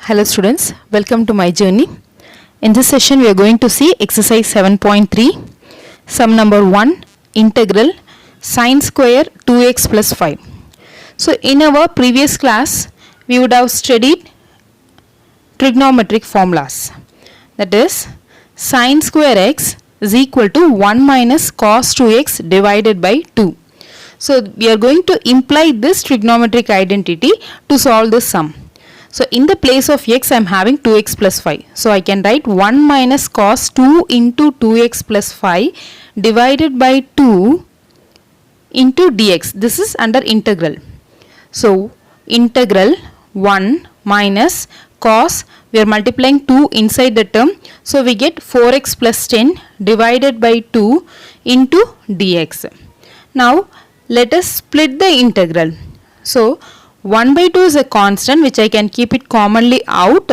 Hello students, welcome to my journey. In this session we are going to see exercise 7.3, sum number 1, integral sine square 2x plus 5. So in our previous class we would have studied trigonometric formulas, that is sine square x is equal to 1 minus cos 2x divided by 2. So we are going to imply this trigonometric identity to solve this sum. So in the place of x I am having 2x plus 5. So I can write 1 minus cos 2 into 2x plus 5 divided by 2 into dx. This is under integral. So integral 1 minus cos, we are multiplying 2 inside the term. So we get 4x plus 10 divided by 2 into dx. Now let us split the integral. So 1 by 2 is a constant which I can keep it commonly out,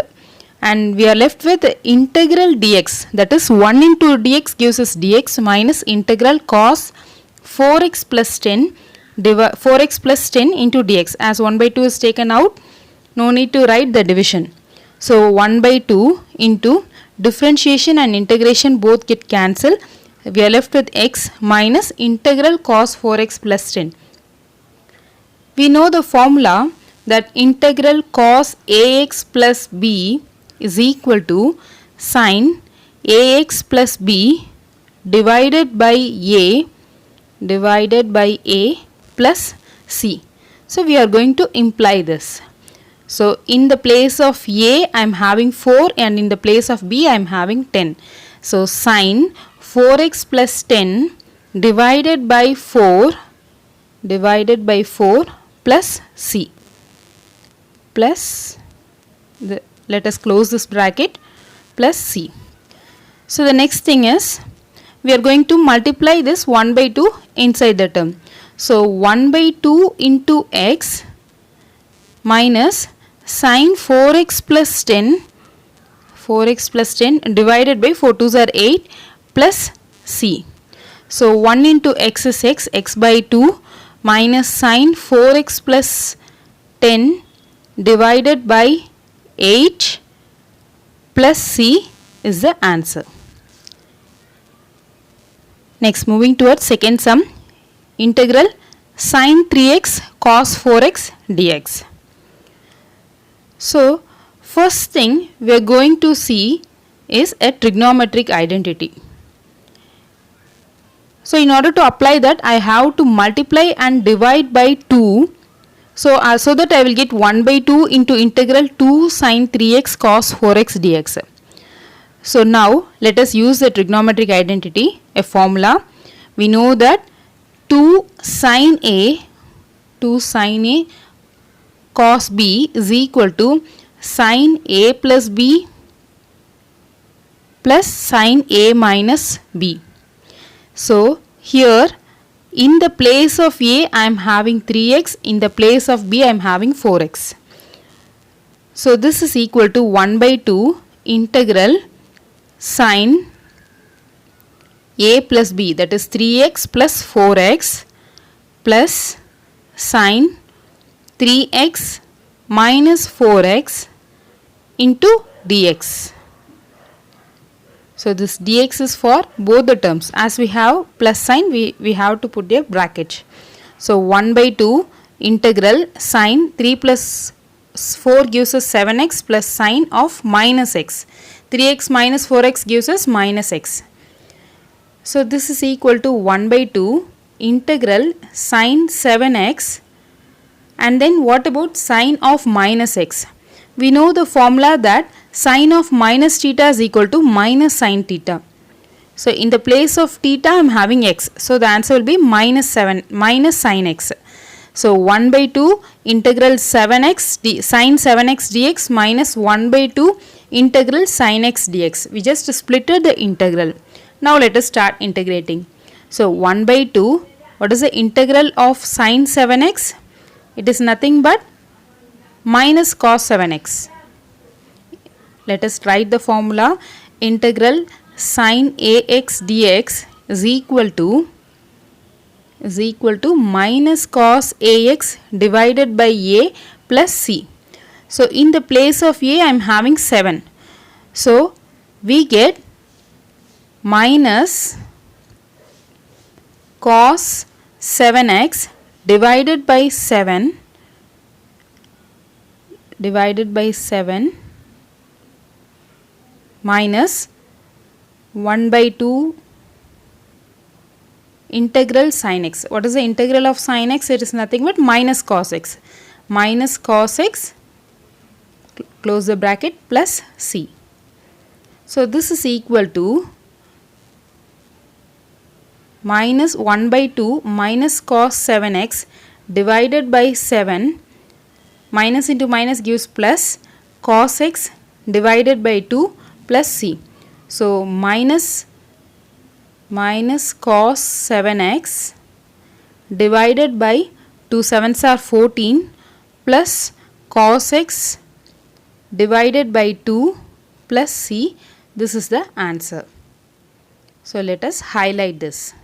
and we are left with integral dx, that is 1 into dx gives us dx minus integral cos 4x plus 10 into dx. As 1 by 2 is taken out, no need to write the division. So 1 by 2 into differentiation and integration both get cancelled. We are left with x minus integral cos 4x plus 10. We know the formula that integral cos ax plus b is equal to sine ax plus b divided by a plus c. So we are going to imply this. So in the place of a I am having 4 and in the place of b I am having 10. So sine 4x plus 10 divided by 4 plus c plus let us close this bracket plus c. So the next thing is we are going to multiply this 1 by 2 inside the term. So 1 by 2 into x minus sine 4x plus 10 divided by 4 2s are 8 plus c. So 1 into x is x by 2 minus sine 4x plus 10 divided by 8 plus c is the answer. Next, moving towards second sum, integral sine 3x cos 4x dx. So first thing we are going to see is a trigonometric identity. So in order to apply that I have to multiply and divide by 2. So that I will get 1 by 2 into integral 2 sine 3x cos 4x dx. So now let us use the trigonometric identity, a formula. We know that 2 sine a cos b is equal to sine a plus b plus sine a minus b. So here in the place of a I am having 3x, in the place of b I am having 4x. So this is equal to 1 by 2 integral sine a plus b, that is 3x plus 4x plus sine 3x minus 4x into dx. So this dx is for both the terms. As we have plus sign, we have to put a bracket. So 1 by 2 integral sine 3 plus 4 gives us 7x plus sine of minus x. 3x minus 4x gives us minus x. So this is equal to 1 by 2 integral sine 7x, and then what about sine of minus x? We know the formula that sine of minus theta is equal to minus sine theta. So in the place of theta I am having x. So the answer will be minus sine x. So 1 by 2 integral 7x sine 7x dx minus 1 by 2 integral sine x dx. We just splitted the integral. Now let us start integrating. So 1 by 2, what is the integral of sine 7x? It is nothing but minus cos 7x. Let us write the formula. Integral sine ax dx is equal to minus cos ax divided by a plus c. So in the place of a I am having 7. So we get minus cos 7x divided by 7 minus 1 by 2 integral sin x. What is the integral of sin x? It is nothing but minus cos x. Minus cos x, close the bracket, plus c. So this is equal to minus 1 by 2 minus cos 7x divided by 7. Minus into minus gives plus cos x divided by 2 plus c. So minus cos 7x divided by 2 7s are 14 plus cos x divided by 2 plus c. This is the answer. So let us highlight this.